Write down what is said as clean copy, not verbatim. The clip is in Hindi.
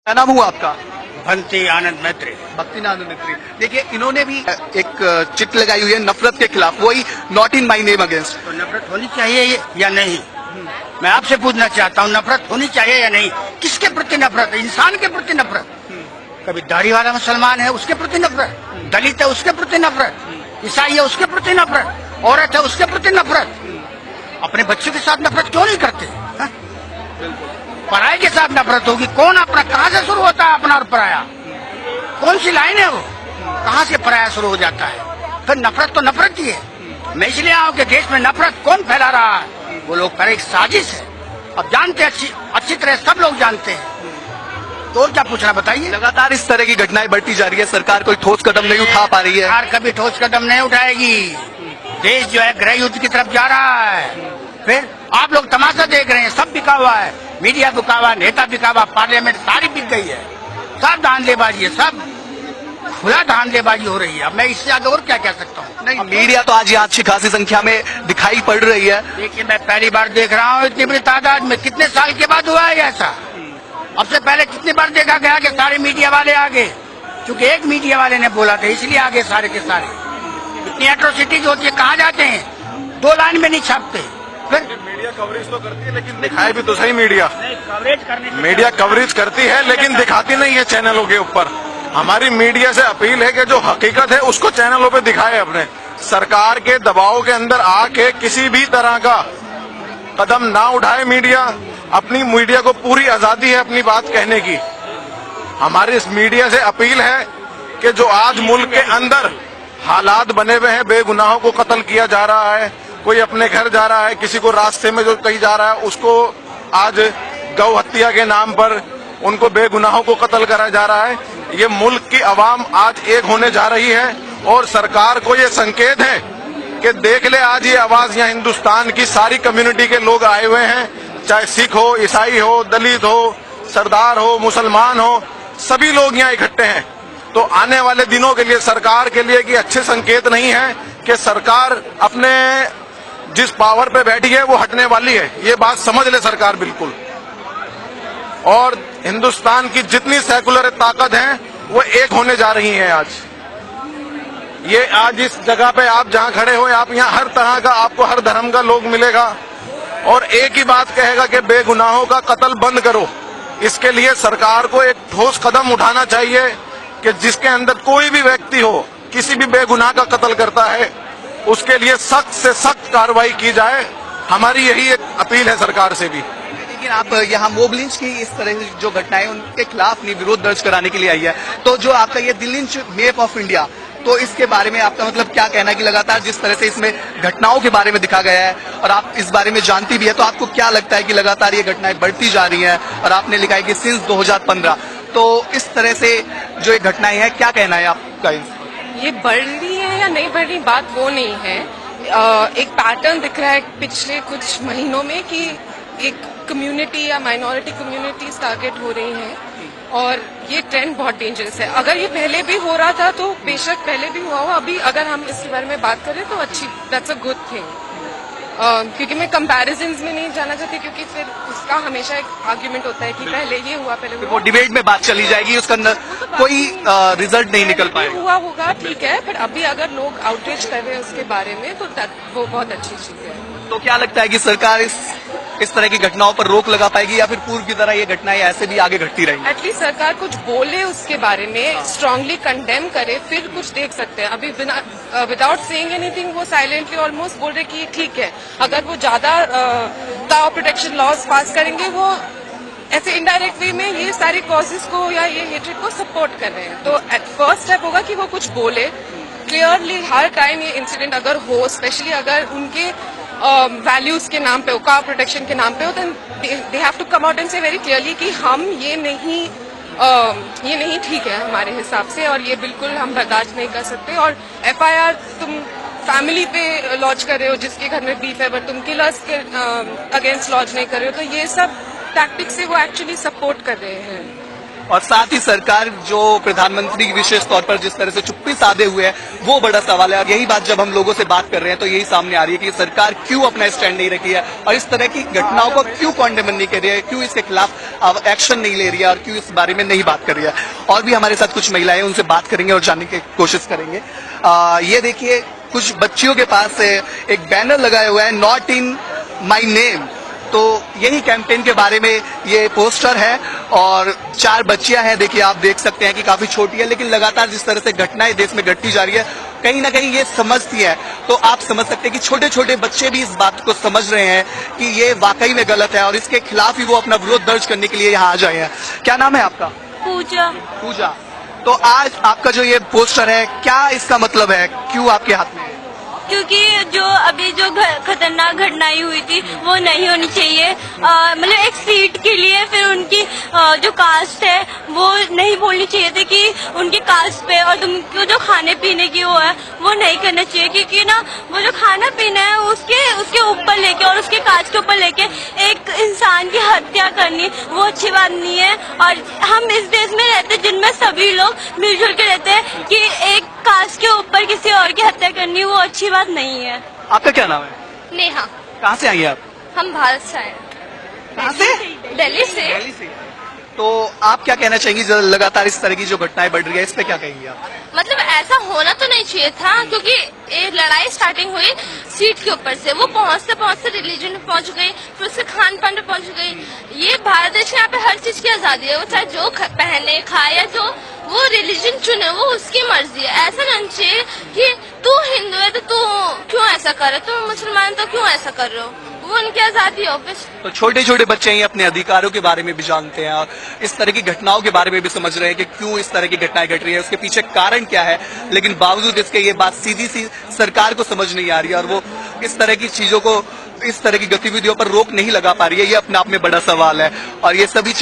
क्या नाम हुआ आपका? भक्ति आनंद मैत्री। भक्तिनाथ मित्री। देखिए, इन्होंने भी एक चिट लगाई हुई है नफरत के खिलाफ, वही not in my name against. तो नफरत होनी चाहिए या नहीं? मैं आपसे पूछना चाहता हूँ, नफरत होनी चाहिए या नहीं? किसके प्रति नफरत? इंसान के प्रति नफरत। कभी दाढ़ी वाला मुसलमान है उसके प्रति नफरत, दलित है उसके प्रति नफरत, ईसाई है उसके प्रति नफरत, औरत है उसके प्रति नफरत। अपने बच्चों के साथ नफरत क्यों नहीं करते? हा? पराये के साथ नफरत होगी। कौन अपना, कहाँ से शुरू होता है अपना और पराया? कौन सी लाइन है वो? कहाँ से पराया शुरू हो जाता है? फिर नफरत तो नफरत ही है। मैं इसलिए आऊँ कि देश में नफरत कौन फैला रहा है? वो लोग पर एक साजिश है। अब जानते हैं, अच्छी तरह सब लोग जानते हैं। तो और क्या पूछना बताइए। लगातार इस तरह की घटनाएं बढ़ती जा रही है, सरकार कोई ठोस कदम नहीं उठा पा रही है। सरकार कभी ठोस कदम नहीं उठाएगी। देश जो है गृह युद्ध की तरफ जा रहा है। फिर आप लोग तमाशा देख रहे हैं, सब बिका हुआ है, मीडिया बिका हुआ, नेता बिका हुआ, पार्लियामेंट सारी बिक गई है। सब धांधलेबाजी है, सब खुला धांधलेबाजी हो रही है। अब मैं इससे आगे और क्या कह सकता हूँ? नहीं, मीडिया तो आज यहाँ अच्छी खासी संख्या में दिखाई पड़ रही है। देखिए, मैं पहली बार देख रहा हूँ इतनी बड़ी तादाद में। कितने साल के बाद हुआ है ऐसा? अब से पहले कितनी बार देखा गया कि सारे मीडिया वाले आगे? क्योंकि एक मीडिया वाले ने बोला था इसलिए आगे सारे के सारे। इतनी एट्रोसिटीज होती है, कहाँ जाते हैं? 2 लाइन में नहीं छापते। फिर मीडिया कवरेज तो करती है, लेकिन दिखाए भी तो सही। मीडिया कवरेज करती है लेकिन दिखाती नहीं है चैनलों के ऊपर। हमारी मीडिया से अपील है कि जो हकीकत है उसको चैनलों पे दिखाए। अपने सरकार के दबाव के अंदर आके किसी भी तरह का कदम ना उठाए मीडिया। अपनी मीडिया को पूरी आजादी है अपनी बात कहने की। हमारी इस मीडिया से अपील है कि जो आज मुल्क के अंदर हालात बने हुए हैं, बेगुनाहों को कत्ल किया जा रहा है, कोई अपने घर जा रहा है, किसी को रास्ते में जो कहीं जा रहा है उसको आज गौ हत्या के नाम पर उनको बेगुनाहों को कत्ल करा जा रहा है। ये मुल्क की आवाम आज एक होने जा रही है और सरकार को ये संकेत है कि देख ले, आज ये आवाज यहाँ हिंदुस्तान की सारी कम्युनिटी के लोग आए हुए हैं, चाहे सिख हो, ईसाई हो, दलित हो, सरदार हो, मुसलमान हो, सभी लोग यहाँ इकट्ठे हैं। तो आने वाले दिनों के लिए सरकार के लिए कि अच्छे संकेत नहीं है कि सरकार अपने जिस पावर पे बैठी है वो हटने वाली है। ये बात समझ ले सरकार बिल्कुल। और हिंदुस्तान की जितनी सेकुलर ताकत है वो एक होने जा रही है आज। ये आज इस जगह पे आप जहां खड़े हो, आप यहाँ हर तरह का, आपको हर धर्म का लोग मिलेगा और एक ही बात कहेगा कि बेगुनाहों का कत्ल बंद करो। इसके लिए सरकार को एक ठोस कदम उठाना चाहिए कि जिसके अंदर कोई भी व्यक्ति हो, किसी भी बेगुनाह का कत्ल करता है, उसके लिए सख्त से सख्त कार्रवाई की जाए। हमारी यही एक अपील है सरकार से भी। लेकिन आप यहाँ मोब लिंच की इस तरह की जो घटनाएं उनके खिलाफ नहीं विरोध दर्ज कराने के लिए आई है, तो जो आपका ये the lynch map of India, तो इसके बारे में आपका मतलब क्या कहना है कि लगातार जिस तरह से इसमें घटनाओं के बारे में दिखा गया है और आप इस बारे में जानती भी है, तो आपको क्या लगता है कि लगातार ये घटनाएं बढ़ती जा रही हैं? और आपने लिखा है कि सिंस 2015, तो इस तरह से जो ये घटनाएं हैं, क्या कहना है आपका? ये बढ़ रही है या नहीं बढ़ रही बात वो नहीं है। एक पैटर्न दिख रहा है पिछले कुछ महीनों में कि एक कम्युनिटी या माइनॉरिटी कम्युनिटीज टारगेट हो रही हैं और ये ट्रेंड बहुत डेंजरस है। अगर ये पहले भी हो रहा था तो बेशक पहले भी हुआ हो, अभी अगर हम इसके बारे में बात करें तो अच्छी, दैट्स अ गुड थिंग। क्योंकि मैं कंपैरिजन्स में नहीं जाना चाहती, क्योंकि फिर उसका हमेशा एक आर्ग्यूमेंट होता है कि पहले ये हुआ, पहले वो डिबेट में बात चली जाएगी, उसका कोई रिजल्ट नहीं निकल पाएगा। हुआ होगा ठीक है, पर अभी अगर लोग आउटरीच कर रहे हैं उसके बारे में तो वो बहुत अच्छी चीज है। तो क्या लगता है कि सरकार इस तरह की घटनाओं पर रोक लगा पाएगी या फिर पूर्व की तरह ये घटनाएं ऐसे भी आगे घटती रहेंगी? एटलीस्ट सरकार कुछ बोले उसके बारे में, स्ट्रांगली कंडेम करे, फिर कुछ देख सकते हैं। अभी विदाउट सेइंग एनीथिंग वो साइलेंटली ऑलमोस्ट बोल रहे कि ठीक है। अगर वो ज्यादा काउ प्रोटेक्शन लॉज पास करेंगे, वो ऐसे इनडायरेक्ट वे में ये सारे कॉजेज को या ये हेट्रेड को सपोर्ट कर रहे हैं। तो फर्स्ट स्टेप होगा कि वो कुछ बोले क्लियरली। हर टाइम ये इंसिडेंट अगर हो, स्पेशली अगर उनके वैल्यूज के नाम पे हो, काउ प्रोटेक्शन के नाम पे हो, then they have to come out and say very clearly कि हम ये नहीं ठीक है हमारे हिसाब से और ये बिल्कुल हम बर्दाश्त नहीं कर सकते। और FIR तुम फैमिली पे लॉन्च कर रहे हो जिसके घर में बीफ है, बट तुम किलर्स के अगेंस्ट लॉन्च नहीं कर रहे हो, तो ये सब टैक्टिक्स से वो एक्चुअली सपोर्ट कर रहे हैं। और साथ ही सरकार जो प्रधानमंत्री विशेष तौर पर जिस तरह से चुप्पी साधे हुए है वो बड़ा सवाल है। और यही बात जब हम लोगों से बात कर रहे हैं तो यही सामने आ रही है कि सरकार क्यों अपना स्टैंड नहीं रखी है और इस तरह की घटनाओं को क्यों कॉन्डेम नहीं कर रही है, क्यों इसके खिलाफ एक्शन नहीं ले रही है और क्यों इस बारे में नहीं बात कर रही है। और भी हमारे साथ कुछ महिलाएं, उनसे बात करेंगे और जानने की कोशिश करेंगे। ये देखिए, कुछ बच्चियों के पास एक बैनर लगाया हुआ है, नॉट इन माई नेम। तो यही कैंपेन के बारे में ये पोस्टर है और 4 बच्चियां हैं। देखिए, आप देख सकते हैं कि काफी छोटी है, लेकिन लगातार जिस तरह से घटनाएं देश में घटती जा रही है कहीं ना कहीं ये समझती है। तो आप समझ सकते हैं कि छोटे छोटे बच्चे भी इस बात को समझ रहे हैं कि ये वाकई में गलत है और इसके खिलाफ ही वो अपना विरोध दर्ज करने के लिए यहाँ आ जाए हैं। क्या नाम है आपका? पूजा। पूजा। तो आज आपका जो ये पोस्टर है, क्या इसका मतलब है, क्यों आपके हाथ में है? क्योंकि जो अभी जो खतरनाक घटनाएं हुई थी वो नहीं होनी चाहिए। मतलब एक सीट के लिए फिर उनकी जो कास्ट है वो नहीं बोलनी चाहिए थी कि उनकी कास्ट पे, और तुमको जो खाने पीने की वो है वो नहीं करना चाहिए, क्योंकि ना वो जो खाना पीना है उसके ऊपर लेके और उसके कास्ट के ऊपर लेके एक इंसान की हत्या करनी वो अच्छी बात नहीं है। और हम इस देश में रहते जिनमें सभी लोग मिलजुल के रहते हैं कि एक कास्ट के ऊपर किसी और की हत्या करनी वो अच्छी बात नहीं है। आपका क्या नाम है? नेहा। कहाँ से आई हैं आप? हम भारत से आए। कहाँ से? दिल्ली से। दिल्ली से। तो आप क्या कहना चाहेंगी, जो लगातार इस तरह की जो घटनाएं बढ़ रही है, इस पे क्या कहेंगी आप? मतलब ऐसा होना तो नहीं चाहिए था, क्योंकि ये लड़ाई स्टार्टिंग हुई सीट के ऊपर से, वो पहुंचते पहुंचते रिलीजन में पहुंच गई, फिर उससे खान पान में पहुंच गई। ये भारत देश में यहाँ पे हर चीज की आजादी है, वो चाहे जो पहने खाए या जो वो रिलीजन चुने वो उसकी मर्जी है। ऐसा नहीं चाहिए कि तू हिंदू है तो तू क्यों ऐसा कर रहे, तुम मुसलमान तो क्यों ऐसा कर रहे हो, वो उनकी आजादी है ऑब्वियस। तो छोटे छोटे बच्चे ही अपने अधिकारों के बारे में भी जानते हैं और इस तरह की घटनाओं के बारे में भी समझ रहे हैं कि क्यों इस तरह की घटनाएं घट रही है, उसके पीछे कारण क्या है, लेकिन बावजूद इसके ये बात सीधी सी सरकार को समझ नहीं आ रही है और वो इस तरह की चीजों को, इस तरह की गतिविधियों पर रोक नहीं लगा पा रही है। ये अपने आप में बड़ा सवाल है और ये सभी